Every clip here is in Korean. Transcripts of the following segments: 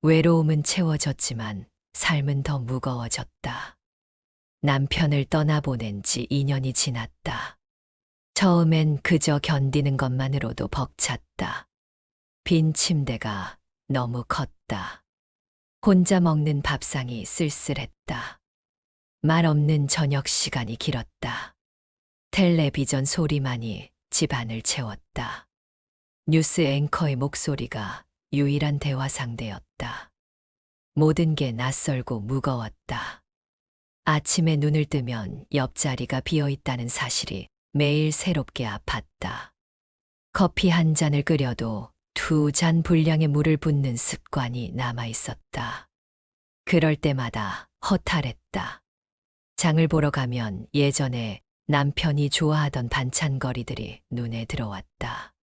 외로움은 채워졌지만 삶은 더 무거워졌다. 남편을 떠나보낸 지 2년이 지났다. 처음엔 그저 견디는 것만으로도 벅찼다. 빈 침대가 너무 컸다. 혼자 먹는 밥상이 쓸쓸했다. 말 없는 저녁 시간이 길었다. 텔레비전 소리만이 집안을 채웠다. 뉴스 앵커의 목소리가 유일한 대화 상대였다. 모든 게 낯설고 무거웠다. 아침에 눈을 뜨면 옆자리가 비어 있다는 사실이 매일 새롭게 아팠다. 커피 한 잔을 끓여도 2잔 분량의 물을 붓는 습관이 남아 있었다. 그럴 때마다 허탈했다. 장을 보러 가면 예전에 남편이 좋아하던 반찬거리들이 눈에 들어왔다.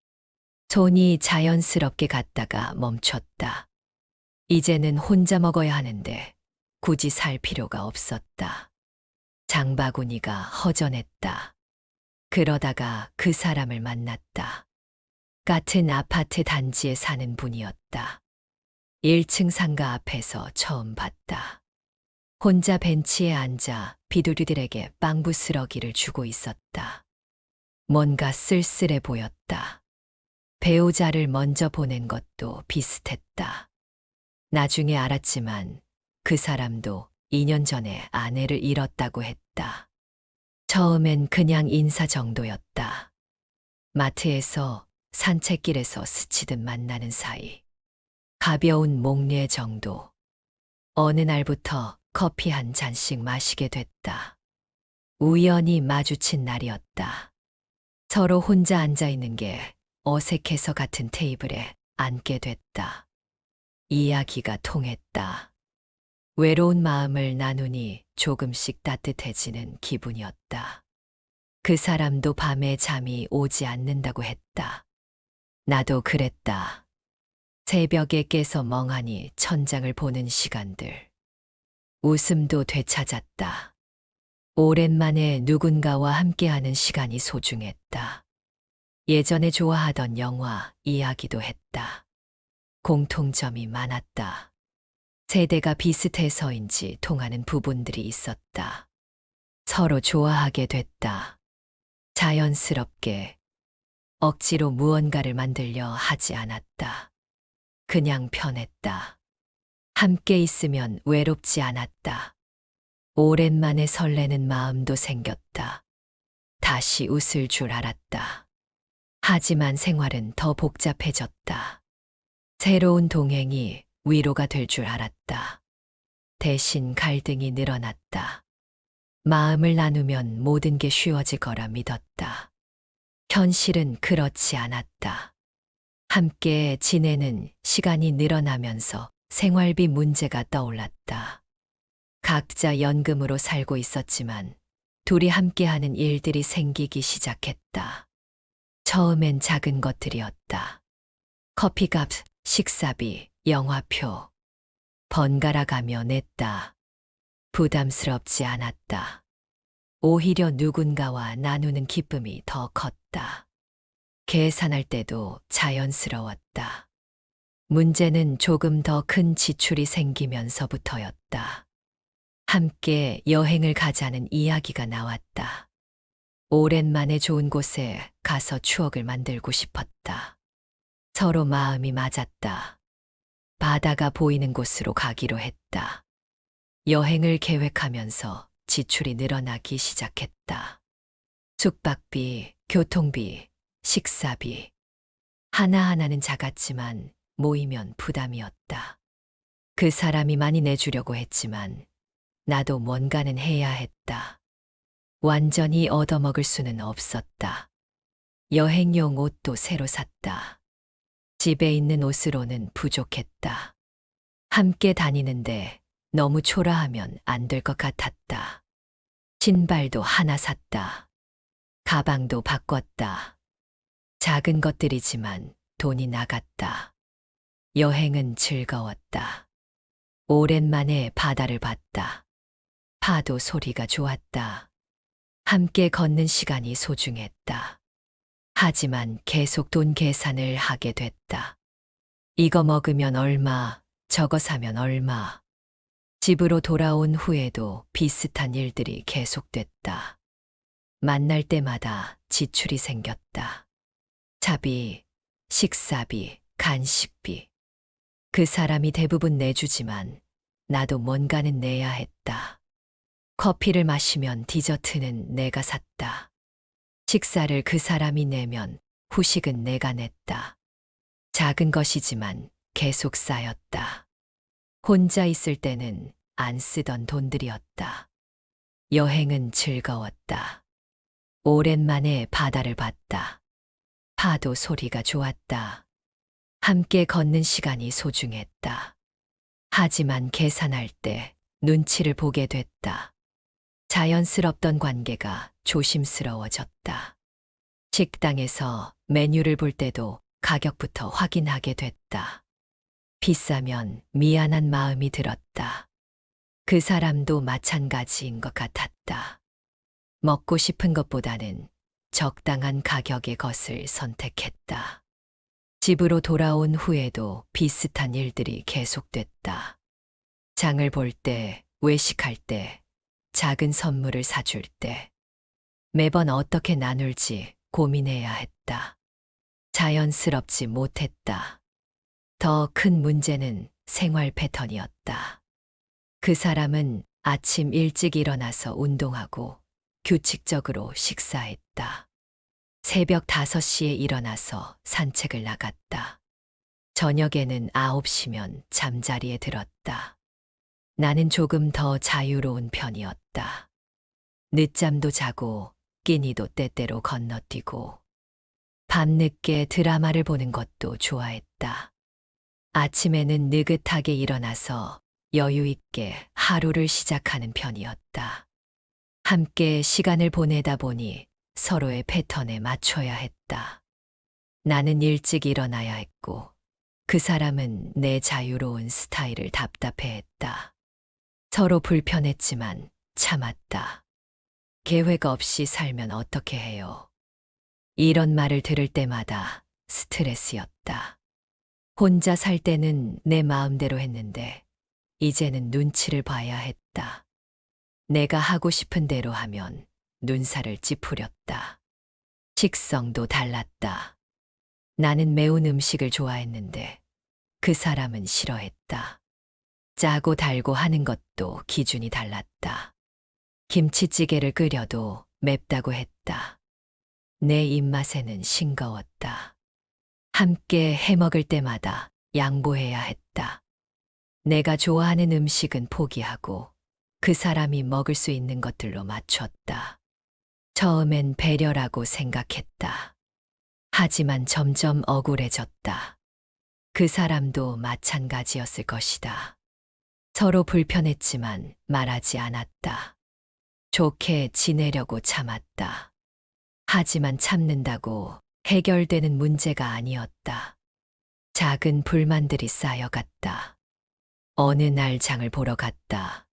손이 자연스럽게 갔다가 멈췄다. 이제는 혼자 먹어야 하는데 굳이 살 필요가 없었다. 장바구니가 허전했다. 그러다가 그 사람을 만났다. 같은 아파트 단지에 사는 분이었다. 1층 상가 앞에서 처음 봤다. 혼자 벤치에 앉아 비두류들에게 빵 부스러기를 주고 있었다. 뭔가 쓸쓸해 보였다. 배우자를 먼저 보낸 것도 비슷했다. 나중에 알았지만 그 사람도 2년 전에 아내를 잃었다고 했다. 처음엔 그냥 인사 정도였다. 마트에서 산책길에서 스치듯 만나는 사이. 가벼운 목례 정도. 어느 날부터 커피 한 잔씩 마시게 됐다. 우연히 마주친 날이었다. 서로 혼자 앉아 있는 게 어색해서 같은 테이블에 앉게 됐다. 이야기가 통했다. 외로운 마음을 나누니 조금씩 따뜻해지는 기분이었다. 그 사람도 밤에 잠이 오지 않는다고 했다. 나도 그랬다. 새벽에 깨서 멍하니 천장을 보는 시간들. 웃음도 되찾았다. 오랜만에 누군가와 함께하는 시간이 소중했다. 예전에 좋아하던 영화 이야기도 했다. 공통점이 많았다. 세대가 비슷해서인지 통하는 부분들이 있었다. 서로 좋아하게 됐다. 자연스럽게 억지로 무언가를 만들려 하지 않았다. 그냥 편했다. 함께 있으면 외롭지 않았다. 오랜만에 설레는 마음도 생겼다. 다시 웃을 줄 알았다. 하지만 생활은 더 복잡해졌다. 새로운 동행이 위로가 될 줄 알았다. 대신 갈등이 늘어났다. 마음을 나누면 모든 게 쉬워질 거라 믿었다. 현실은 그렇지 않았다. 함께 지내는 시간이 늘어나면서 생활비 문제가 떠올랐다. 각자 연금으로 살고 있었지만 둘이 함께하는 일들이 생기기 시작했다. 처음엔 작은 것들이었다. 커피값, 식사비, 영화표. 번갈아 가며 냈다. 부담스럽지 않았다. 오히려 누군가와 나누는 기쁨이 더 컸다. 계산할 때도 자연스러웠다. 문제는 조금 더 큰 지출이 생기면서부터였다. 함께 여행을 가자는 이야기가 나왔다. 오랜만에 좋은 곳에 가서 추억을 만들고 싶었다. 서로 마음이 맞았다. 바다가 보이는 곳으로 가기로 했다. 여행을 계획하면서 지출이 늘어나기 시작했다. 숙박비, 교통비, 식사비. 하나하나는 작았지만 모이면 부담이었다. 그 사람이 많이 내주려고 했지만 나도 뭔가는 해야 했다. 완전히 얻어먹을 수는 없었다. 여행용 옷도 새로 샀다. 집에 있는 옷으로는 부족했다. 함께 다니는데 너무 초라하면 안 될 것 같았다. 신발도 하나 샀다. 가방도 바꿨다. 작은 것들이지만 돈이 나갔다. 여행은 즐거웠다. 오랜만에 바다를 봤다. 파도 소리가 좋았다. 함께 걷는 시간이 소중했다. 하지만 계속 돈 계산을 하게 됐다. 이거 먹으면 얼마, 저거 사면 얼마. 집으로 돌아온 후에도 비슷한 일들이 계속됐다. 만날 때마다 지출이 생겼다. 차비, 식사비, 간식비. 그 사람이 대부분 내주지만 나도 뭔가는 내야 했다. 커피를 마시면 디저트는 내가 샀다. 식사를 그 사람이 내면 후식은 내가 냈다. 작은 것이지만 계속 쌓였다. 혼자 있을 때는 안 쓰던 돈들이었다. 여행은 즐거웠다. 오랜만에 바다를 봤다. 파도 소리가 좋았다. 함께 걷는 시간이 소중했다. 하지만 계산할 때 눈치를 보게 됐다. 자연스럽던 관계가 조심스러워졌다. 식당에서 메뉴를 볼 때도 가격부터 확인하게 됐다. 비싸면 미안한 마음이 들었다. 그 사람도 마찬가지인 것 같았다. 먹고 싶은 것보다는 적당한 가격의 것을 선택했다. 집으로 돌아온 후에도 비슷한 일들이 계속됐다. 장을 볼 때, 외식할 때, 작은 선물을 사줄 때, 매번 어떻게 나눌지 고민해야 했다. 자연스럽지 못했다. 더 큰 문제는 생활 패턴이었다. 그 사람은 아침 일찍 일어나서 운동하고 규칙적으로 식사했다. 새벽 5시에 일어나서 산책을 나갔다. 저녁에는 9시면 잠자리에 들었다. 나는 조금 더 자유로운 편이었다. 늦잠도 자고 끼니도 때때로 건너뛰고 밤늦게 드라마를 보는 것도 좋아했다. 아침에는 느긋하게 일어나서 여유 있게 하루를 시작하는 편이었다. 함께 시간을 보내다 보니 서로의 패턴에 맞춰야 했다. 나는 일찍 일어나야 했고 그 사람은 내 자유로운 스타일을 답답해했다. 서로 불편했지만 참았다. 계획 없이 살면 어떻게 해요? 이런 말을 들을 때마다 스트레스였다. 혼자 살 때는 내 마음대로 했는데 이제는 눈치를 봐야 했다. 내가 하고 싶은 대로 하면 눈살을 찌푸렸다. 식성도 달랐다. 나는 매운 음식을 좋아했는데 그 사람은 싫어했다. 짜고 달고 하는 것도 기준이 달랐다. 김치찌개를 끓여도 맵다고 했다. 내 입맛에는 싱거웠다. 함께 해먹을 때마다 양보해야 했다. 내가 좋아하는 음식은 포기하고 그 사람이 먹을 수 있는 것들로 맞췄다. 처음엔 배려라고 생각했다. 하지만 점점 억울해졌다. 그 사람도 마찬가지였을 것이다. 서로 불편했지만 말하지 않았다. 좋게 지내려고 참았다. 하지만 참는다고 해결되는 문제가 아니었다. 작은 불만들이 쌓여갔다. 어느 날 장을 보러 갔다.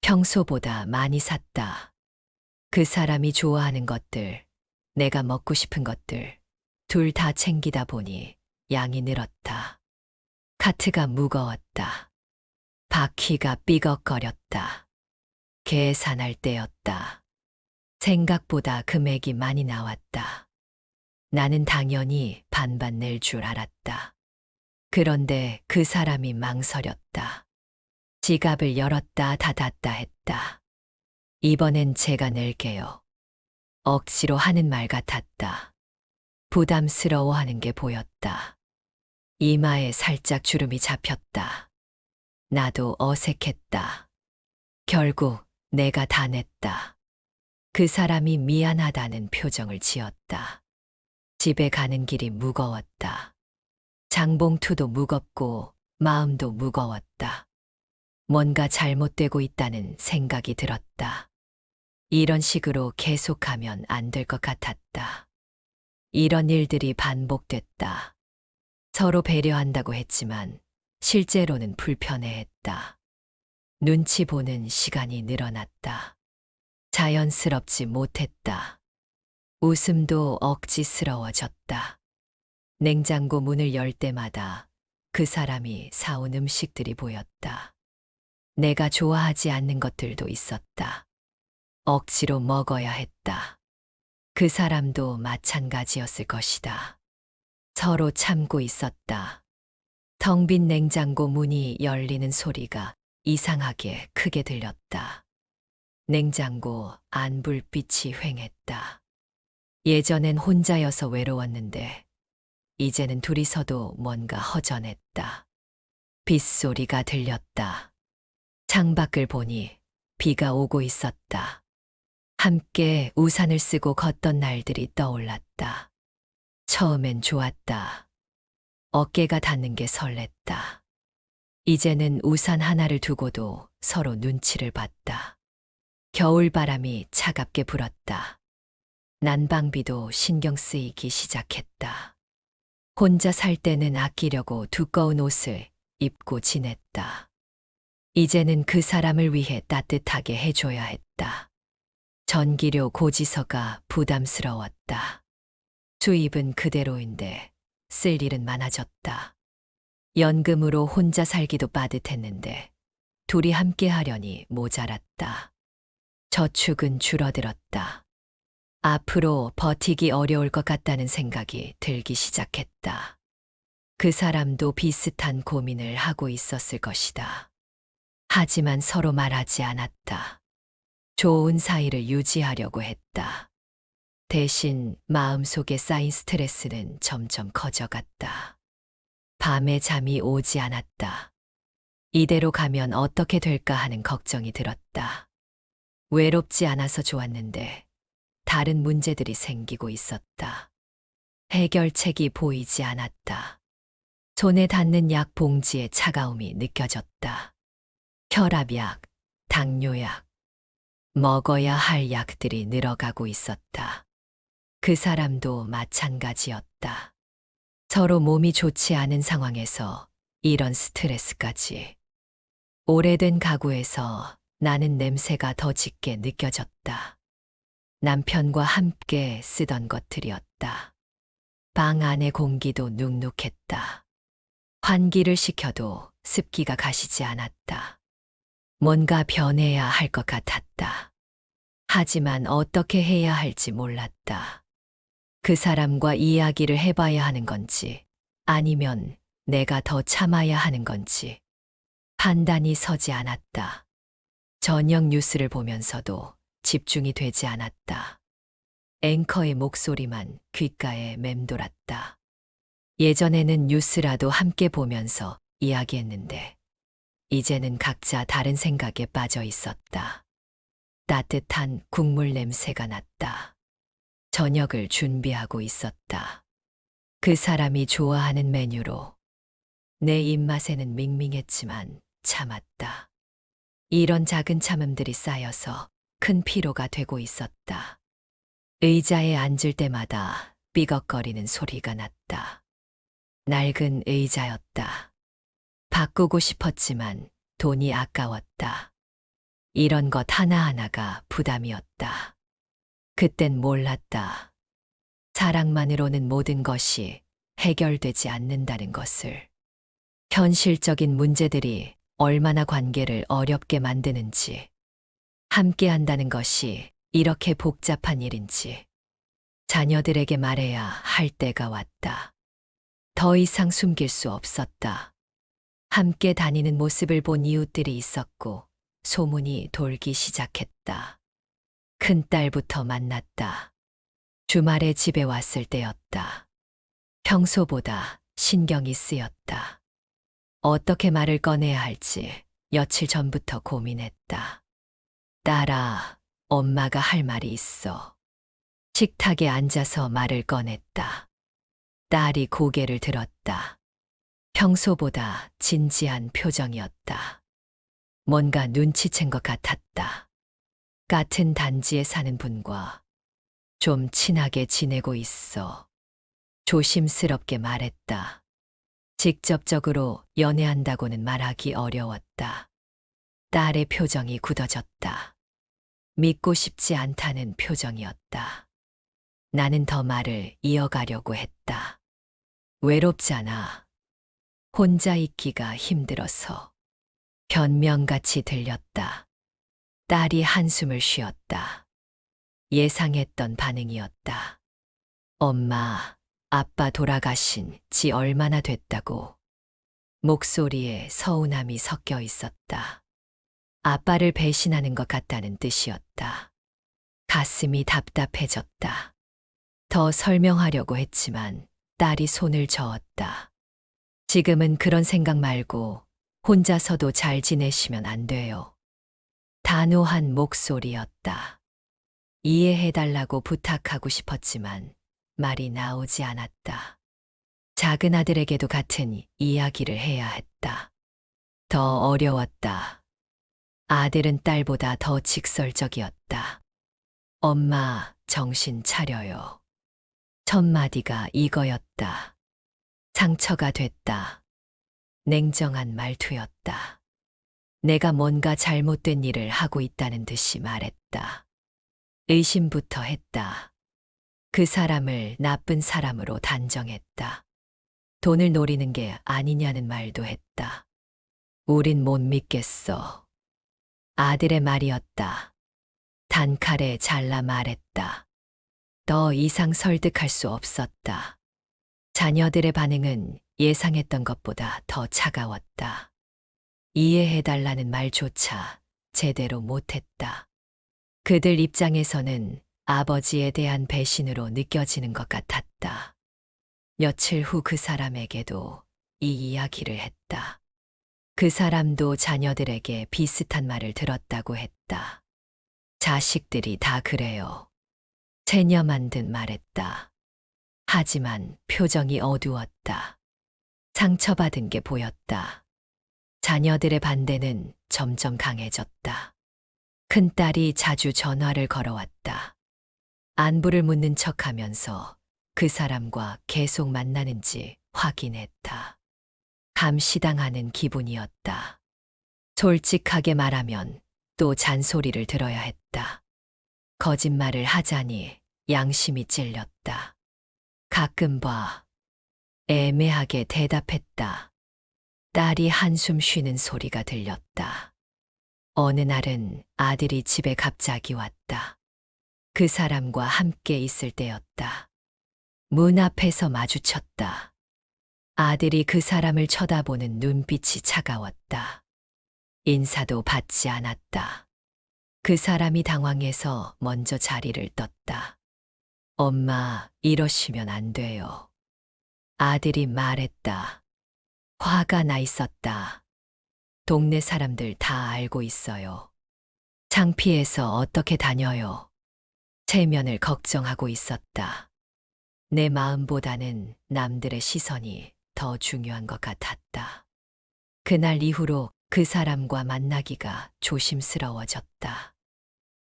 평소보다 많이 샀다. 그 사람이 좋아하는 것들, 내가 먹고 싶은 것들, 둘 다 챙기다 보니 양이 늘었다. 카트가 무거웠다. 바퀴가 삐걱거렸다. 계산할 때였다. 생각보다 금액이 많이 나왔다. 나는 당연히 반반 낼 줄 알았다. 그런데 그 사람이 망설였다. 지갑을 열었다 닫았다 했다. 이번엔 제가 낼게요. 억지로 하는 말 같았다. 부담스러워하는 게 보였다. 이마에 살짝 주름이 잡혔다. 나도 어색했다. 결국 내가 다 냈다. 그 사람이 미안하다는 표정을 지었다. 집에 가는 길이 무거웠다. 장봉투도 무겁고 마음도 무거웠다. 뭔가 잘못되고 있다는 생각이 들었다. 이런 식으로 계속하면 안 될 것 같았다. 이런 일들이 반복됐다. 서로 배려한다고 했지만 실제로는 불편해했다. 눈치 보는 시간이 늘어났다. 자연스럽지 못했다. 웃음도 억지스러워졌다. 냉장고 문을 열 때마다 그 사람이 사온 음식들이 보였다. 내가 좋아하지 않는 것들도 있었다. 억지로 먹어야 했다. 그 사람도 마찬가지였을 것이다. 서로 참고 있었다. 텅 빈 냉장고 문이 열리는 소리가 이상하게 크게 들렸다. 냉장고 안 불빛이 휑했다. 예전엔 혼자여서 외로웠는데 이제는 둘이서도 뭔가 허전했다. 빗소리가 들렸다. 창밖을 보니 비가 오고 있었다. 함께 우산을 쓰고 걷던 날들이 떠올랐다. 처음엔 좋았다. 어깨가 닿는 게 설렜다. 이제는 우산 하나를 두고도 서로 눈치를 봤다. 겨울바람이 차갑게 불었다. 난방비도 신경 쓰이기 시작했다. 혼자 살 때는 아끼려고 두꺼운 옷을 입고 지냈다. 이제는 그 사람을 위해 따뜻하게 해줘야 했다. 전기료 고지서가 부담스러웠다. 수입은 그대로인데 쓸 일은 많아졌다. 연금으로 혼자 살기도 빠듯했는데 둘이 함께 하려니 모자랐다. 저축은 줄어들었다. 앞으로 버티기 어려울 것 같다는 생각이 들기 시작했다. 그 사람도 비슷한 고민을 하고 있었을 것이다. 하지만 서로 말하지 않았다. 좋은 사이를 유지하려고 했다. 대신 마음속에 쌓인 스트레스는 점점 커져갔다. 밤에 잠이 오지 않았다. 이대로 가면 어떻게 될까 하는 걱정이 들었다. 외롭지 않아서 좋았는데 다른 문제들이 생기고 있었다. 해결책이 보이지 않았다. 손에 닿는 약 봉지의 차가움이 느껴졌다. 혈압약, 당뇨약, 먹어야 할 약들이 늘어가고 있었다. 그 사람도 마찬가지였다. 서로 몸이 좋지 않은 상황에서 이런 스트레스까지. 오래된 가구에서 나는 냄새가 더 짙게 느껴졌다. 남편과 함께 쓰던 것들이었다. 방 안의 공기도 눅눅했다. 환기를 시켜도 습기가 가시지 않았다. 뭔가 변해야 할 것 같았다. 하지만 어떻게 해야 할지 몰랐다. 그 사람과 이야기를 해봐야 하는 건지 아니면 내가 더 참아야 하는 건지 판단이 서지 않았다. 저녁 뉴스를 보면서도 집중이 되지 않았다. 앵커의 목소리만 귓가에 맴돌았다. 예전에는 뉴스라도 함께 보면서 이야기했는데 이제는 각자 다른 생각에 빠져 있었다. 따뜻한 국물 냄새가 났다. 저녁을 준비하고 있었다. 그 사람이 좋아하는 메뉴로. 내 입맛에는 밍밍했지만 참았다. 이런 작은 참음들이 쌓여서 큰 피로가 되고 있었다. 의자에 앉을 때마다 삐걱거리는 소리가 났다. 낡은 의자였다. 바꾸고 싶었지만 돈이 아까웠다. 이런 것 하나하나가 부담이었다. 그땐 몰랐다. 사랑만으로는 모든 것이 해결되지 않는다는 것을. 현실적인 문제들이 얼마나 관계를 어렵게 만드는지, 함께 한다는 것이 이렇게 복잡한 일인지, 자녀들에게 말해야 할 때가 왔다. 더 이상 숨길 수 없었다. 함께 다니는 모습을 본 이웃들이 있었고 소문이 돌기 시작했다. 큰딸부터 만났다. 주말에 집에 왔을 때였다. 평소보다 신경이 쓰였다. 어떻게 말을 꺼내야 할지 며칠 전부터 고민했다. 딸아, 엄마가 할 말이 있어. 식탁에 앉아서 말을 꺼냈다. 딸이 고개를 들었다. 평소보다 진지한 표정이었다. 뭔가 눈치챈 것 같았다. 같은 단지에 사는 분과 좀 친하게 지내고 있어. 조심스럽게 말했다. 직접적으로 연애한다고는 말하기 어려웠다. 딸의 표정이 굳어졌다. 믿고 싶지 않다는 표정이었다. 나는 더 말을 이어가려고 했다. 외롭잖아. 혼자 있기가 힘들어서 변명같이 들렸다. 딸이 한숨을 쉬었다. 예상했던 반응이었다. 엄마, 아빠 돌아가신 지 얼마나 됐다고. 목소리에 서운함이 섞여 있었다. 아빠를 배신하는 것 같다는 뜻이었다. 가슴이 답답해졌다. 더 설명하려고 했지만 딸이 손을 저었다. 지금은 그런 생각 말고 혼자서도 잘 지내시면 안 돼요. 단호한 목소리였다. 이해해달라고 부탁하고 싶었지만 말이 나오지 않았다. 작은 아들에게도 같은 이야기를 해야 했다. 더 어려웠다. 아들은 딸보다 더 직설적이었다. 엄마, 정신 차려요. 첫 마디가 이거였다. 상처가 됐다. 냉정한 말투였다. 내가 뭔가 잘못된 일을 하고 있다는 듯이 말했다. 의심부터 했다. 그 사람을 나쁜 사람으로 단정했다. 돈을 노리는 게 아니냐는 말도 했다. 우린 못 믿겠어. 아들의 말이었다. 단칼에 잘라 말했다. 더 이상 설득할 수 없었다. 자녀들의 반응은 예상했던 것보다 더 차가웠다. 이해해달라는 말조차 제대로 못했다. 그들 입장에서는 아버지에 대한 배신으로 느껴지는 것 같았다. 며칠 후 그 사람에게도 이 이야기를 했다. 그 사람도 자녀들에게 비슷한 말을 들었다고 했다. 자식들이 다 그래요. 체념한 듯 말했다. 하지만 표정이 어두웠다. 상처받은 게 보였다. 자녀들의 반대는 점점 강해졌다. 큰딸이 자주 전화를 걸어왔다. 안부를 묻는 척하면서 그 사람과 계속 만나는지 확인했다. 감시당하는 기분이었다. 솔직하게 말하면 또 잔소리를 들어야 했다. 거짓말을 하자니 양심이 찔렸다. 가끔 봐. 애매하게 대답했다. 딸이 한숨 쉬는 소리가 들렸다. 어느 날은 아들이 집에 갑자기 왔다. 그 사람과 함께 있을 때였다. 문 앞에서 마주쳤다. 아들이 그 사람을 쳐다보는 눈빛이 차가웠다. 인사도 받지 않았다. 그 사람이 당황해서 먼저 자리를 떴다. 엄마, 이러시면 안 돼요. 아들이 말했다. 화가 나 있었다. 동네 사람들 다 알고 있어요. 창피해서 어떻게 다녀요. 체면을 걱정하고 있었다. 내 마음보다는 남들의 시선이 더 중요한 것 같았다. 그날 이후로 그 사람과 만나기가 조심스러워졌다.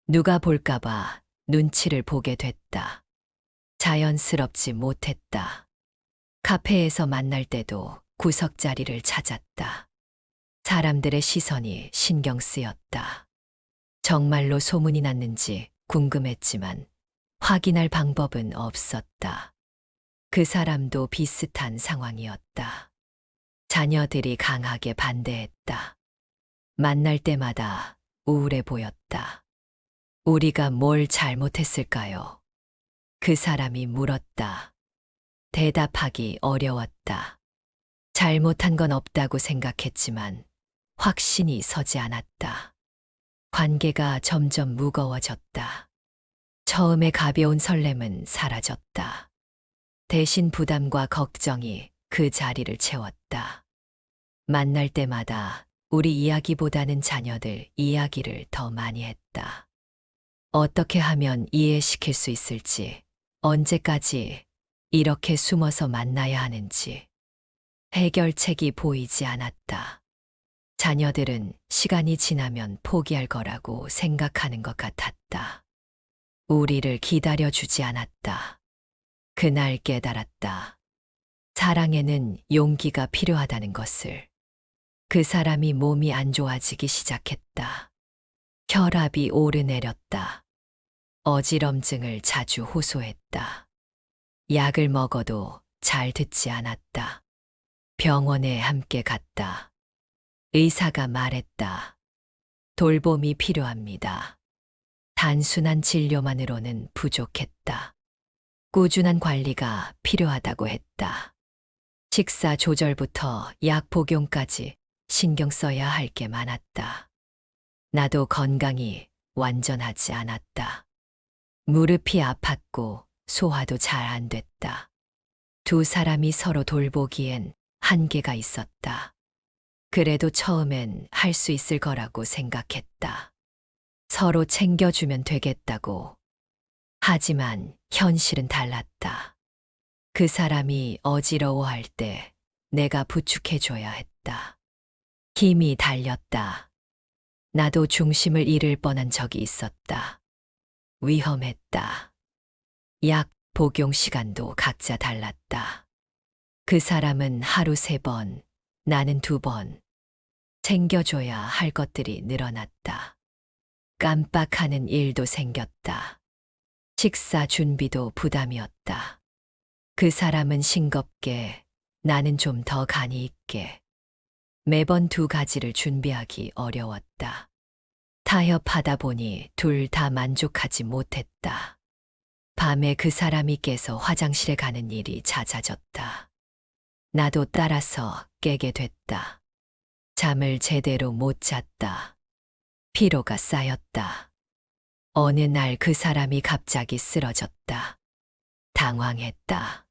누가 볼까봐 눈치를 보게 됐다. 자연스럽지 못했다. 카페에서 만날 때도 구석 자리를 찾았다. 사람들의 시선이 신경 쓰였다. 정말로 소문이 났는지 궁금했지만 확인할 방법은 없었다. 그 사람도 비슷한 상황이었다. 자녀들이 강하게 반대했다. 만날 때마다 우울해 보였다. 우리가 뭘 잘못했을까요? 그 사람이 물었다. 대답하기 어려웠다. 잘못한 건 없다고 생각했지만 확신이 서지 않았다. 관계가 점점 무거워졌다. 처음에 가벼운 설렘은 사라졌다. 대신 부담과 걱정이 그 자리를 채웠다. 만날 때마다 우리 이야기보다는 자녀들 이야기를 더 많이 했다. 어떻게 하면 이해시킬 수 있을지, 언제까지 이렇게 숨어서 만나야 하는지. 해결책이 보이지 않았다. 자녀들은 시간이 지나면 포기할 거라고 생각하는 것 같았다. 우리를 기다려주지 않았다. 그날 깨달았다. 사랑에는 용기가 필요하다는 것을. 그 사람이 몸이 안 좋아지기 시작했다. 혈압이 오르내렸다. 어지럼증을 자주 호소했다. 약을 먹어도 잘 듣지 않았다. 병원에 함께 갔다. 의사가 말했다. 돌봄이 필요합니다. 단순한 진료만으로는 부족했다. 꾸준한 관리가 필요하다고 했다. 식사 조절부터 약 복용까지 신경 써야 할 게 많았다. 나도 건강이 완전하지 않았다. 무릎이 아팠고 소화도 잘 안 됐다. 두 사람이 서로 돌보기엔 한계가 있었다. 그래도 처음엔 할 수 있을 거라고 생각했다. 서로 챙겨주면 되겠다고. 하지만 현실은 달랐다. 그 사람이 어지러워할 때 내가 부축해줘야 했다. 힘이 달렸다. 나도 중심을 잃을 뻔한 적이 있었다. 위험했다. 약 복용 시간도 각자 달랐다. 그 사람은 하루 3번, 나는 2번. 챙겨줘야 할 것들이 늘어났다. 깜빡하는 일도 생겼다. 식사 준비도 부담이었다. 그 사람은 싱겁게, 나는 좀 더 간이 있게. 매번 2가지를 준비하기 어려웠다. 타협하다 보니 둘 다 만족하지 못했다. 밤에 그 사람이 깨서 화장실에 가는 일이 잦아졌다. 나도 따라서 깨게 됐다. 잠을 제대로 못 잤다. 피로가 쌓였다. 어느 날 그 사람이 갑자기 쓰러졌다. 당황했다.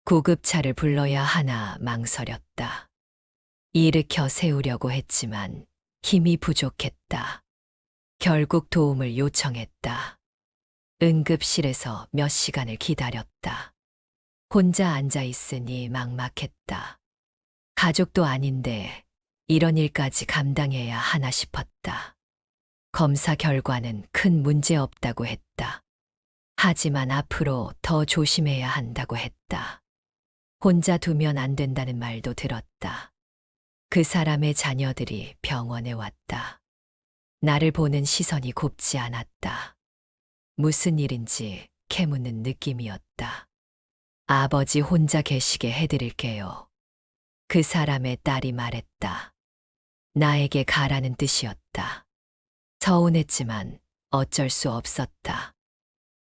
구급차를 불러야 하나 망설였다. 일으켜 세우려고 했지만 힘이 부족했다. 결국 도움을 요청했다. 응급실에서 몇 시간을 기다렸다. 혼자 앉아 있으니 막막했다. 가족도 아닌데 이런 일까지 감당해야 하나 싶었다. 검사 결과는 큰 문제 없다고 했다. 하지만 앞으로 더 조심해야 한다고 했다. 혼자 두면 안 된다는 말도 들었다. 그 사람의 자녀들이 병원에 왔다. 나를 보는 시선이 곱지 않았다. 무슨 일인지 캐묻는 느낌이었다. 아버지 혼자 계시게 해드릴게요. 그 사람의 딸이 말했다. 나에게 가라는 뜻이었다. 서운했지만 어쩔 수 없었다.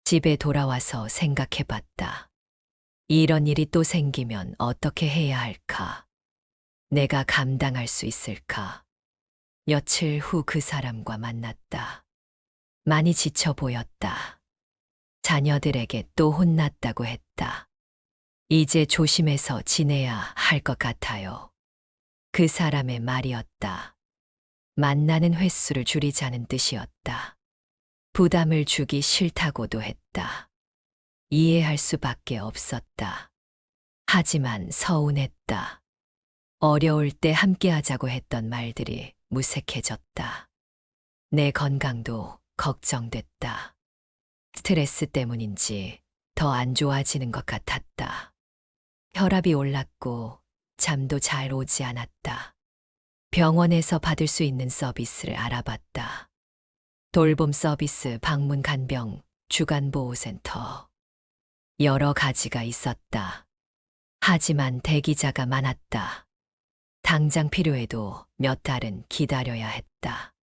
집에 돌아와서 생각해봤다. 이런 일이 또 생기면 어떻게 해야 할까? 내가 감당할 수 있을까? 며칠 후 그 사람과 만났다. 많이 지쳐 보였다. 자녀들에게 또 혼났다고 했다. 이제 조심해서 지내야 할 것 같아요. 그 사람의 말이었다. 만나는 횟수를 줄이자는 뜻이었다. 부담을 주기 싫다고도 했다. 이해할 수밖에 없었다. 하지만 서운했다. 어려울 때 함께하자고 했던 말들이 무색해졌다. 내 건강도 걱정됐다. 스트레스 때문인지 더 안 좋아지는 것 같았다. 혈압이 올랐고 잠도 잘 오지 않았다. 병원에서 받을 수 있는 서비스를 알아봤다. 돌봄 서비스, 방문 간병, 주간보호센터. 여러 가지가 있었다. 하지만 대기자가 많았다. 당장 필요해도 몇 달은 기다려야 했다.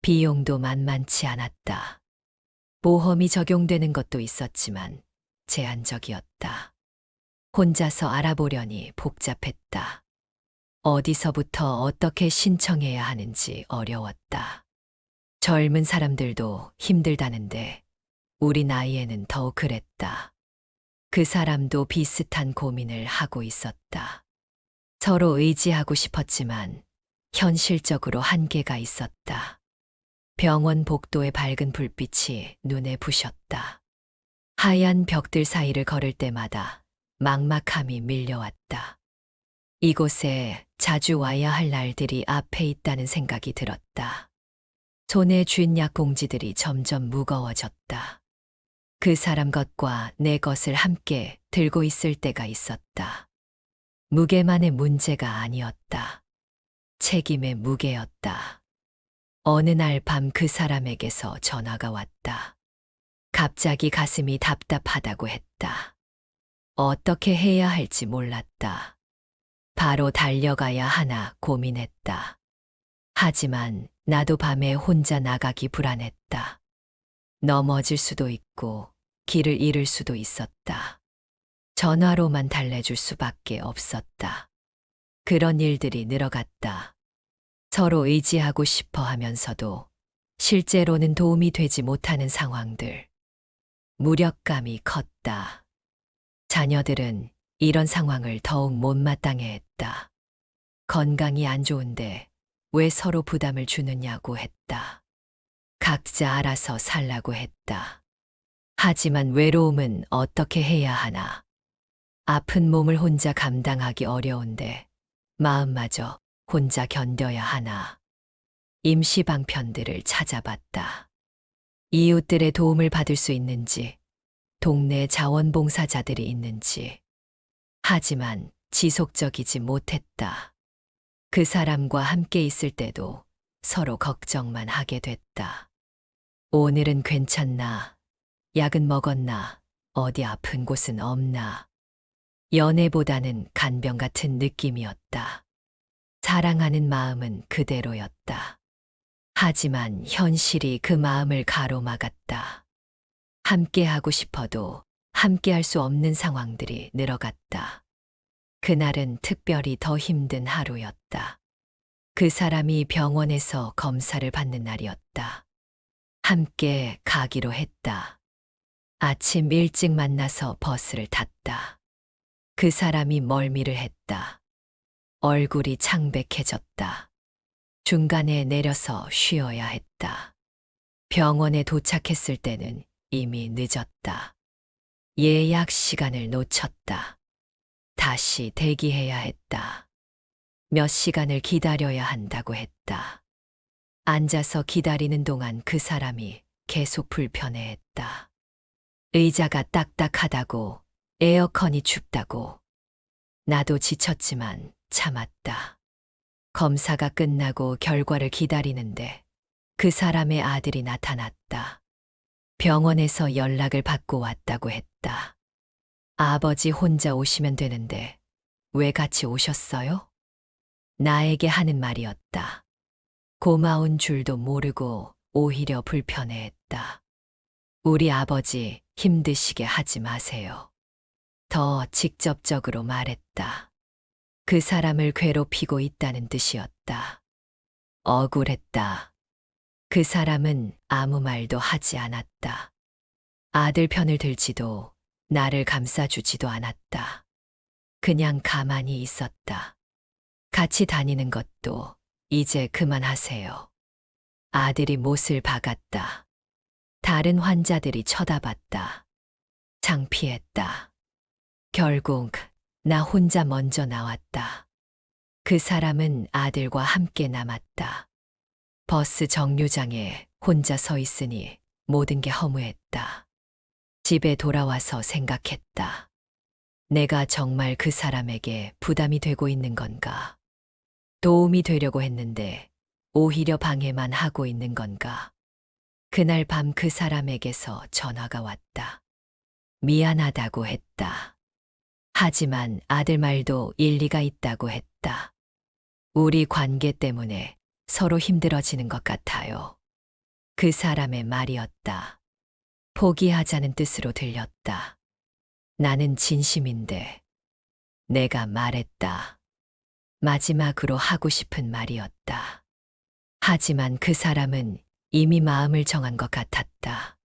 비용도 만만치 않았다. 보험이 적용되는 것도 있었지만 제한적이었다. 혼자서 알아보려니 복잡했다. 어디서부터 어떻게 신청해야 하는지 어려웠다. 젊은 사람들도 힘들다는데 우리 나이에는 더욱 그랬다. 그 사람도 비슷한 고민을 하고 있었다. 서로 의지하고 싶었지만 현실적으로 한계가 있었다. 병원 복도의 밝은 불빛이 눈에 부셨다. 하얀 벽들 사이를 걸을 때마다 막막함이 밀려왔다. 이곳에 자주 와야 할 날들이 앞에 있다는 생각이 들었다. 손에 쥔 약봉지들이 점점 무거워졌다. 그 사람 것과 내 것을 함께 들고 있을 때가 있었다. 무게만의 문제가 아니었다. 책임의 무게였다. 어느 날 밤 그 사람에게서 전화가 왔다. 갑자기 가슴이 답답하다고 했다. 어떻게 해야 할지 몰랐다. 바로 달려가야 하나 고민했다. 하지만 나도 밤에 혼자 나가기 불안했다. 넘어질 수도 있고 길을 잃을 수도 있었다. 전화로만 달래줄 수밖에 없었다. 그런 일들이 늘어갔다. 서로 의지하고 싶어 하면서도 실제로는 도움이 되지 못하는 상황들. 무력감이 컸다. 자녀들은 이런 상황을 더욱 못마땅해 했다. 건강이 안 좋은데 왜 서로 부담을 주느냐고 했다. 각자 알아서 살라고 했다. 하지만 외로움은 어떻게 해야 하나. 아픈 몸을 혼자 감당하기 어려운데 마음마저 혼자 견뎌야 하나. 임시 방편들을 찾아봤다. 이웃들의 도움을 받을 수 있는지, 동네 자원봉사자들이 있는지. 하지만 지속적이지 못했다. 그 사람과 함께 있을 때도 서로 걱정만 하게 됐다. 오늘은 괜찮나? 약은 먹었나? 어디 아픈 곳은 없나? 연애보다는 간병 같은 느낌이었다. 사랑하는 마음은 그대로였다. 하지만 현실이 그 마음을 가로막았다. 함께하고 싶어도 함께할 수 없는 상황들이 늘어갔다. 그날은 특별히 더 힘든 하루였다. 그 사람이 병원에서 검사를 받는 날이었다. 함께 가기로 했다. 아침 일찍 만나서 버스를 탔다. 그 사람이 멀미를 했다. 얼굴이 창백해졌다. 중간에 내려서 쉬어야 했다. 병원에 도착했을 때는 이미 늦었다. 예약 시간을 놓쳤다. 다시 대기해야 했다. 몇 시간을 기다려야 한다고 했다. 앉아서 기다리는 동안 그 사람이 계속 불편해했다. 의자가 딱딱하다고, 에어컨이 춥다고. 나도 지쳤지만 참았다. 검사가 끝나고 결과를 기다리는데 그 사람의 아들이 나타났다. 병원에서 연락을 받고 왔다고 했다. 아버지 혼자 오시면 되는데 왜 같이 오셨어요? 나에게 하는 말이었다. 고마운 줄도 모르고 오히려 불편해했다. 우리 아버지 힘드시게 하지 마세요. 더 직접적으로 말했다. 그 사람을 괴롭히고 있다는 뜻이었다. 억울했다. 그 사람은 아무 말도 하지 않았다. 아들 편을 들지도 나를 감싸주지도 않았다. 그냥 가만히 있었다. 같이 다니는 것도 이제 그만하세요. 아들이 못을 박았다. 다른 환자들이 쳐다봤다. 창피했다. 결국 나 혼자 먼저 나왔다. 그 사람은 아들과 함께 남았다. 버스 정류장에 혼자 서 있으니 모든 게 허무했다. 집에 돌아와서 생각했다. 내가 정말 그 사람에게 부담이 되고 있는 건가? 도움이 되려고 했는데 오히려 방해만 하고 있는 건가? 그날 밤 그 사람에게서 전화가 왔다. 미안하다고 했다. 하지만 아들 말도 일리가 있다고 했다. 우리 관계 때문에 서로 힘들어지는 것 같아요. 그 사람의 말이었다. 포기하자는 뜻으로 들렸다. 나는 진심인데 내가 말했다. 마지막으로 하고 싶은 말이었다. 하지만 그 사람은 이미 마음을 정한 것 같았다.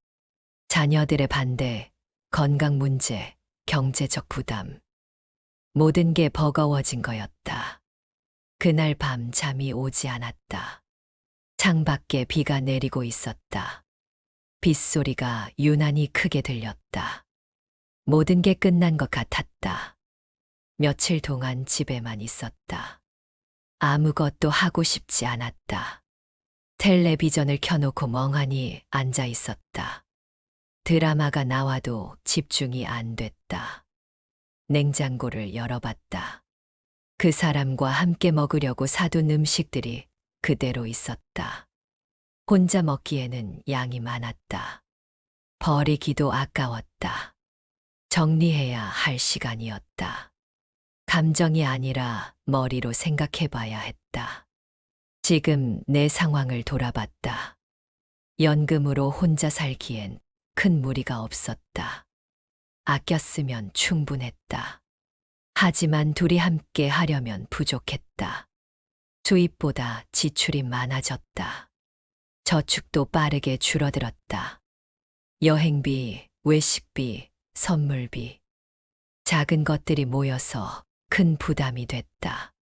자녀들의 반대, 건강 문제, 경제적 부담. 모든 게 버거워진 거였다. 그날 밤 잠이 오지 않았다. 창밖에 비가 내리고 있었다. 빗소리가 유난히 크게 들렸다. 모든 게 끝난 것 같았다. 며칠 동안 집에만 있었다. 아무것도 하고 싶지 않았다. 텔레비전을 켜놓고 멍하니 앉아 있었다. 드라마가 나와도 집중이 안 됐다. 냉장고를 열어봤다. 그 사람과 함께 먹으려고 사둔 음식들이 그대로 있었다. 혼자 먹기에는 양이 많았다. 버리기도 아까웠다. 정리해야 할 시간이었다. 감정이 아니라 머리로 생각해 봐야 했다. 지금 내 상황을 돌아봤다. 연금으로 혼자 살기엔 큰 무리가 없었다. 아꼈으면 충분했다. 하지만 둘이 함께 하려면 부족했다. 수입보다 지출이 많아졌다. 저축도 빠르게 줄어들었다. 여행비, 외식비, 선물비. 작은 것들이 모여서 큰 부담이 됐다.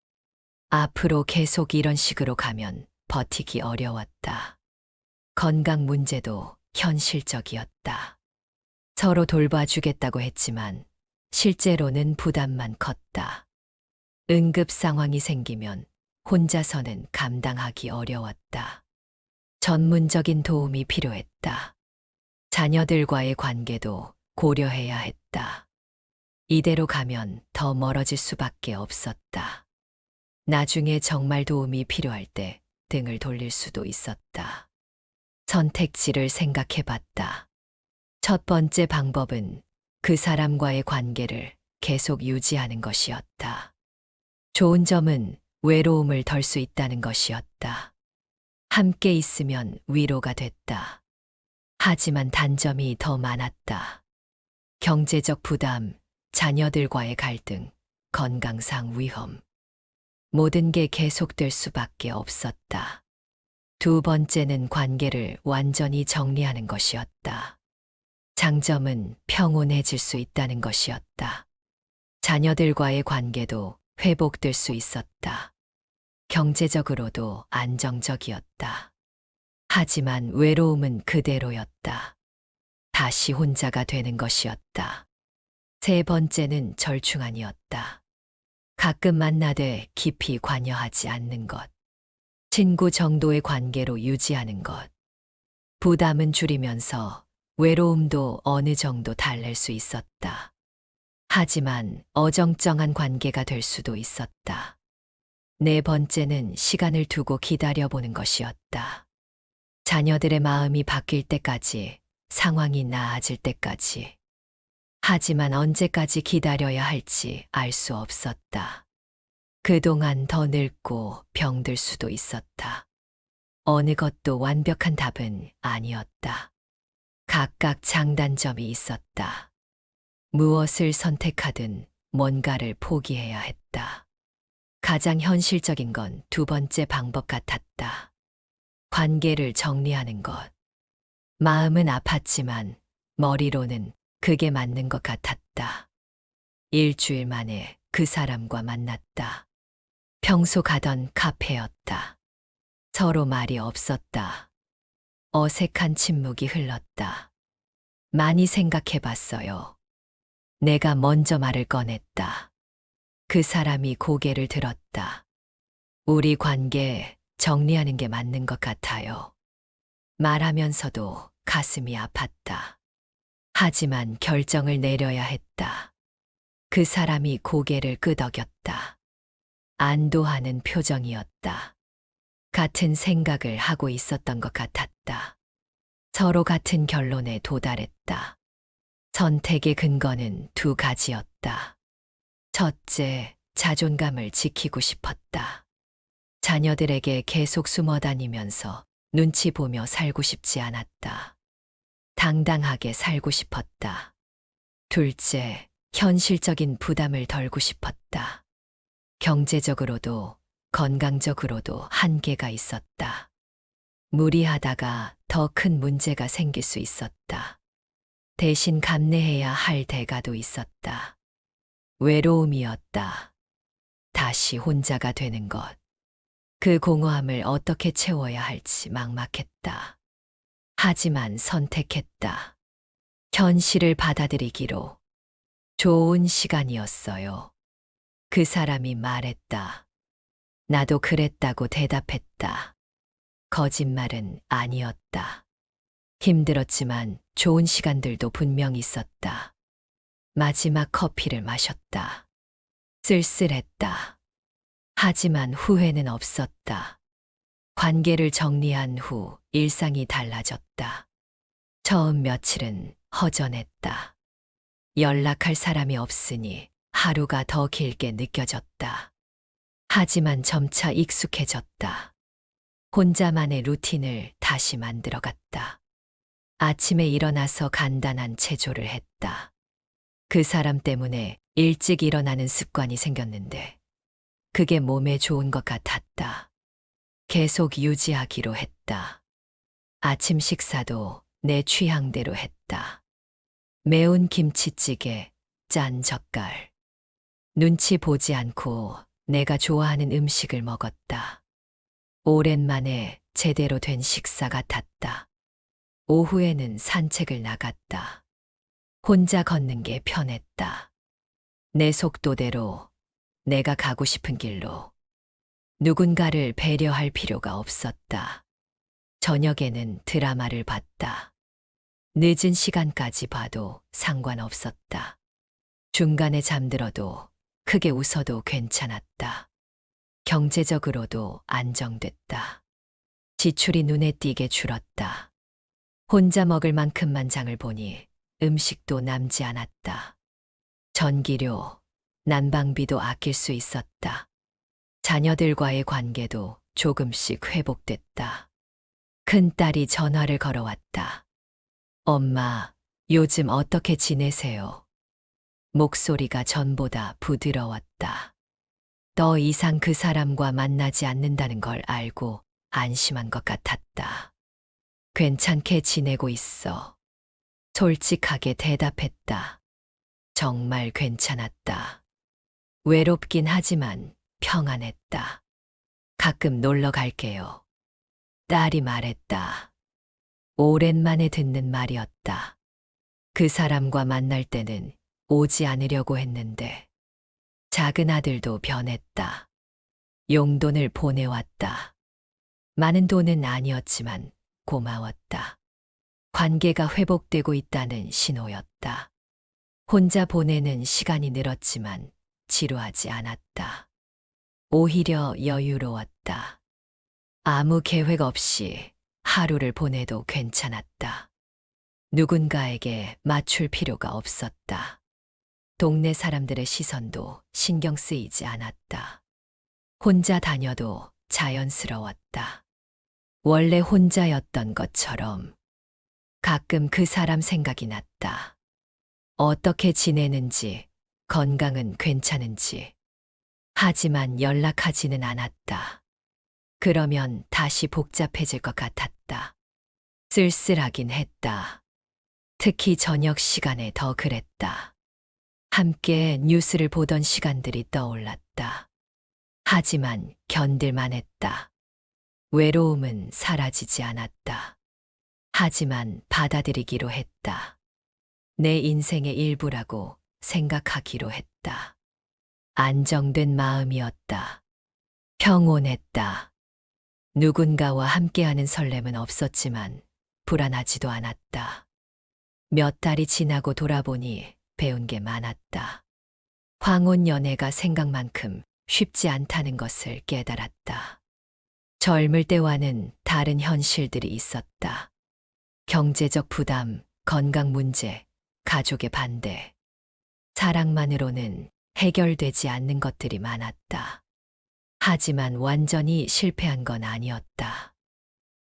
앞으로 계속 이런 식으로 가면 버티기 어려웠다. 건강 문제도 현실적이었다. 서로 돌봐주겠다고 했지만 실제로는 부담만 컸다. 응급 상황이 생기면 혼자서는 감당하기 어려웠다. 전문적인 도움이 필요했다. 자녀들과의 관계도 고려해야 했다. 이대로 가면 더 멀어질 수밖에 없었다. 나중에 정말 도움이 필요할 때 등을 돌릴 수도 있었다. 선택지를 생각해 봤다. 첫 번째 방법은 그 사람과의 관계를 계속 유지하는 것이었다. 좋은 점은 외로움을 덜 수 있다는 것이었다. 함께 있으면 위로가 됐다. 하지만 단점이 더 많았다. 경제적 부담, 자녀들과의 갈등, 건강상 위험. 모든 게 계속될 수밖에 없었다. 두 번째는 관계를 완전히 정리하는 것이었다. 장점은 평온해질 수 있다는 것이었다. 자녀들과의 관계도 회복될 수 있었다. 경제적으로도 안정적이었다. 하지만 외로움은 그대로였다. 다시 혼자가 되는 것이었다. 세 번째는 절충안이었다. 가끔 만나되 깊이 관여하지 않는 것. 친구 정도의 관계로 유지하는 것. 부담은 줄이면서 외로움도 어느 정도 달랠 수 있었다. 하지만 어정쩡한 관계가 될 수도 있었다. 네 번째는 시간을 두고 기다려보는 것이었다. 자녀들의 마음이 바뀔 때까지, 상황이 나아질 때까지. 하지만 언제까지 기다려야 할지 알 수 없었다. 그동안 더 늙고 병들 수도 있었다. 어느 것도 완벽한 답은 아니었다. 각각 장단점이 있었다. 무엇을 선택하든 뭔가를 포기해야 했다. 가장 현실적인 건 두 번째 방법 같았다. 관계를 정리하는 것. 마음은 아팠지만 머리로는 그게 맞는 것 같았다. 일주일 만에 그 사람과 만났다. 평소 가던 카페였다. 서로 말이 없었다. 어색한 침묵이 흘렀다. 많이 생각해 봤어요. 내가 먼저 말을 꺼냈다. 그 사람이 고개를 들었다. 우리 관계 정리하는 게 맞는 것 같아요. 말하면서도 가슴이 아팠다. 하지만 결정을 내려야 했다. 그 사람이 고개를 끄덕였다. 안도하는 표정이었다. 같은 생각을 하고 있었던 것 같았다. 서로 같은 결론에 도달했다. 선택의 근거는 두 가지였다. 첫째, 자존감을 지키고 싶었다. 자녀들에게 계속 숨어 다니면서 눈치 보며 살고 싶지 않았다. 당당하게 살고 싶었다. 둘째, 현실적인 부담을 덜고 싶었다. 경제적으로도 건강적으로도 한계가 있었다. 무리하다가 더 큰 문제가 생길 수 있었다. 대신 감내해야 할 대가도 있었다. 외로움이었다. 다시 혼자가 되는 것. 그 공허함을 어떻게 채워야 할지 막막했다. 하지만 선택했다. 현실을 받아들이기로. 좋은 시간이었어요. 그 사람이 말했다. 나도 그랬다고 대답했다. 거짓말은 아니었다. 힘들었지만 좋은 시간들도 분명 있었다. 마지막 커피를 마셨다. 쓸쓸했다. 하지만 후회는 없었다. 관계를 정리한 후 일상이 달라졌다. 처음 며칠은 허전했다. 연락할 사람이 없으니 하루가 더 길게 느껴졌다. 하지만 점차 익숙해졌다. 혼자만의 루틴을 다시 만들어갔다. 아침에 일어나서 간단한 체조를 했다. 그 사람 때문에 일찍 일어나는 습관이 생겼는데 그게 몸에 좋은 것 같았다. 계속 유지하기로 했다. 아침 식사도 내 취향대로 했다. 매운 김치찌개, 짠 젓갈. 눈치 보지 않고 내가 좋아하는 음식을 먹었다. 오랜만에 제대로 된 식사 같았다. 오후에는 산책을 나갔다. 혼자 걷는 게 편했다. 내 속도대로, 내가 가고 싶은 길로. 누군가를 배려할 필요가 없었다. 저녁에는 드라마를 봤다. 늦은 시간까지 봐도 상관없었다. 중간에 잠들어도 크게 웃어도 괜찮았다. 경제적으로도 안정됐다. 지출이 눈에 띄게 줄었다. 혼자 먹을 만큼만 장을 보니 음식도 남지 않았다. 전기료, 난방비도 아낄 수 있었다. 자녀들과의 관계도 조금씩 회복됐다. 큰딸이 전화를 걸어왔다. 엄마, 요즘 어떻게 지내세요? 목소리가 전보다 부드러웠다. 더 이상 그 사람과 만나지 않는다는 걸 알고 안심한 것 같았다. 괜찮게 지내고 있어. 솔직하게 대답했다. 정말 괜찮았다. 외롭긴 하지만 평안했다. 가끔 놀러 갈게요. 딸이 말했다. 오랜만에 듣는 말이었다. 그 사람과 만날 때는 오지 않으려고 했는데 작은 아들도 변했다. 용돈을 보내왔다. 많은 돈은 아니었지만 고마웠다. 관계가 회복되고 있다는 신호였다. 혼자 보내는 시간이 늘었지만 지루하지 않았다. 오히려 여유로웠다. 아무 계획 없이 하루를 보내도 괜찮았다. 누군가에게 맞출 필요가 없었다. 동네 사람들의 시선도 신경 쓰이지 않았다. 혼자 다녀도 자연스러웠다. 원래 혼자였던 것처럼. 가끔 그 사람 생각이 났다. 어떻게 지내는지, 건강은 괜찮은지. 하지만 연락하지는 않았다. 그러면 다시 복잡해질 것 같았다. 쓸쓸하긴 했다. 특히 저녁 시간에 더 그랬다. 함께 뉴스를 보던 시간들이 떠올랐다. 하지만 견딜만 했다. 외로움은 사라지지 않았다. 하지만 받아들이기로 했다. 내 인생의 일부라고 생각하기로 했다. 안정된 마음이었다. 평온했다. 누군가와 함께하는 설렘은 없었지만 불안하지도 않았다. 몇 달이 지나고 돌아보니 배운 게 많았다. 황혼 연애가 생각만큼 쉽지 않다는 것을 깨달았다. 젊을 때와는 다른 현실들이 있었다. 경제적 부담, 건강 문제, 가족의 반대. 사랑만으로는 해결되지 않는 것들이 많았다. 하지만 완전히 실패한 건 아니었다.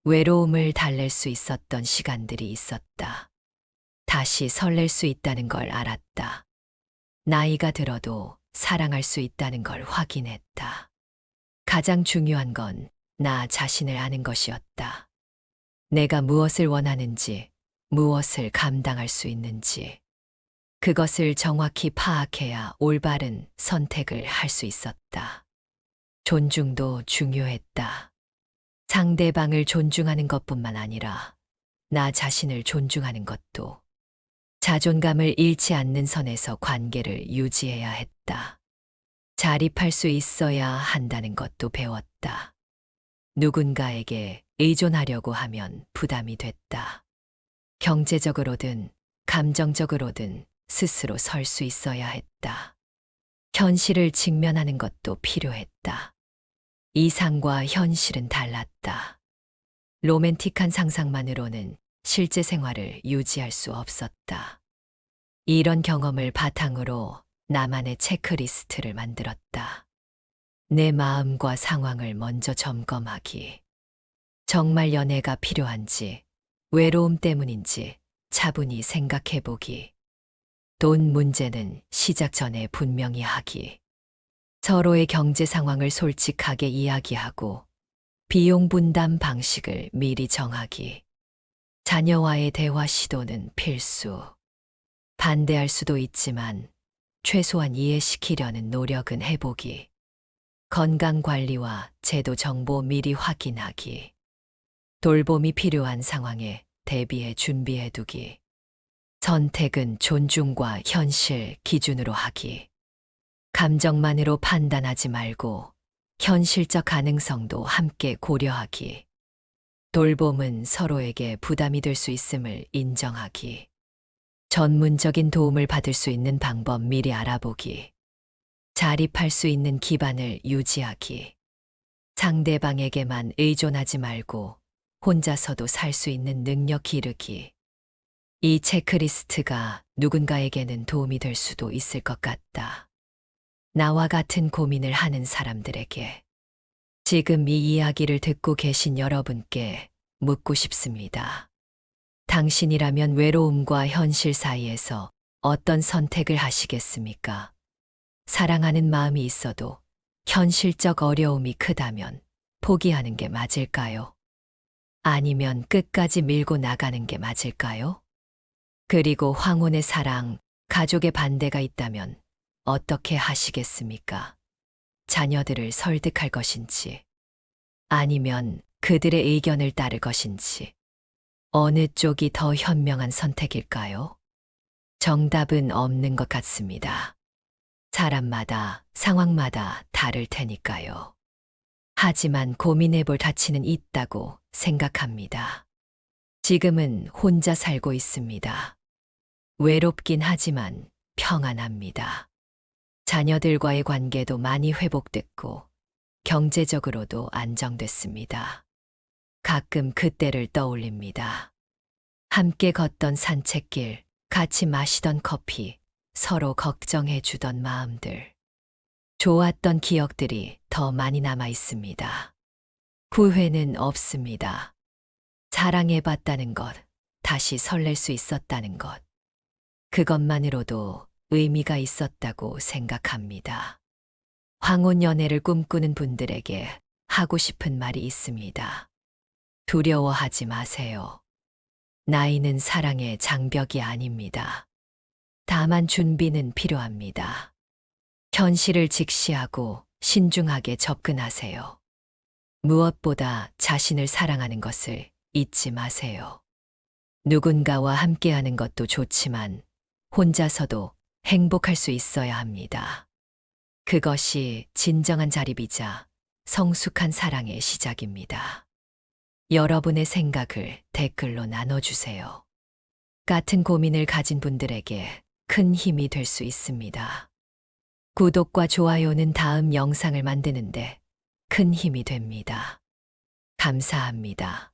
외로움을 달랠 수 있었던 시간들이 있었다. 다시 설렐 수 있다는 걸 알았다. 나이가 들어도 사랑할 수 있다는 걸 확인했다. 가장 중요한 건 나 자신을 아는 것이었다. 내가 무엇을 원하는지, 무엇을 감당할 수 있는지. 그것을 정확히 파악해야 올바른 선택을 할 수 있었다. 존중도 중요했다. 상대방을 존중하는 것뿐만 아니라 나 자신을 존중하는 것도. 자존감을 잃지 않는 선에서 관계를 유지해야 했다. 자립할 수 있어야 한다는 것도 배웠다. 누군가에게 의존하려고 하면 부담이 됐다. 경제적으로든 감정적으로든 스스로 설 수 있어야 했다. 현실을 직면하는 것도 필요했다. 이상과 현실은 달랐다. 로맨틱한 상상만으로는 실제 생활을 유지할 수 없었다. 이런 경험을 바탕으로 나만의 체크리스트를 만들었다. 내 마음과 상황을 먼저 점검하기. 정말 연애가 필요한지, 외로움 때문인지 차분히 생각해보기. 돈 문제는 시작 전에 분명히 하기. 서로의 경제 상황을 솔직하게 이야기하고 비용 분담 방식을 미리 정하기. 자녀와의 대화 시도는 필수. 반대할 수도 있지만 최소한 이해시키려는 노력은 해보기. 건강 관리와 제도 정보 미리 확인하기. 돌봄이 필요한 상황에 대비해 준비해두기. 선택은 존중과 현실 기준으로 하기. 감정만으로 판단하지 말고 현실적 가능성도 함께 고려하기. 돌봄은 서로에게 부담이 될 수 있음을 인정하기. 전문적인 도움을 받을 수 있는 방법 미리 알아보기. 자립할 수 있는 기반을 유지하기. 상대방에게만 의존하지 말고 혼자서도 살 수 있는 능력 기르기. 이 체크리스트가 누군가에게는 도움이 될 수도 있을 것 같다. 나와 같은 고민을 하는 사람들에게 지금 이 이야기를 듣고 계신 여러분께 묻고 싶습니다. 당신이라면 외로움과 현실 사이에서 어떤 선택을 하시겠습니까? 사랑하는 마음이 있어도 현실적 어려움이 크다면 포기하는 게 맞을까요? 아니면 끝까지 밀고 나가는 게 맞을까요? 그리고 황혼의 사랑, 가족의 반대가 있다면 어떻게 하시겠습니까? 자녀들을 설득할 것인지, 아니면 그들의 의견을 따를 것인지, 어느 쪽이 더 현명한 선택일까요? 정답은 없는 것 같습니다. 사람마다, 상황마다 다를 테니까요. 하지만 고민해볼 가치는 있다고 생각합니다. 지금은 혼자 살고 있습니다. 외롭긴 하지만 평안합니다. 자녀들과의 관계도 많이 회복됐고 경제적으로도 안정됐습니다. 가끔 그때를 떠올립니다. 함께 걷던 산책길, 같이 마시던 커피, 서로 걱정해 주던 마음들. 좋았던 기억들이 더 많이 남아 있습니다. 후회는 없습니다. 사랑해봤다는 것, 다시 설렐 수 있었다는 것. 그것만으로도 의미가 있었다고 생각합니다. 황혼 연애를 꿈꾸는 분들에게 하고 싶은 말이 있습니다. 두려워하지 마세요. 나이는 사랑의 장벽이 아닙니다. 다만 준비는 필요합니다. 현실을 직시하고 신중하게 접근하세요. 무엇보다 자신을 사랑하는 것을 잊지 마세요. 누군가와 함께하는 것도 좋지만 혼자서도 행복할 수 있어야 합니다. 그것이 진정한 자립이자 성숙한 사랑의 시작입니다. 여러분의 생각을 댓글로 나눠주세요. 같은 고민을 가진 분들에게 큰 힘이 될 수 있습니다. 구독과 좋아요는 다음 영상을 만드는데 큰 힘이 됩니다. 감사합니다.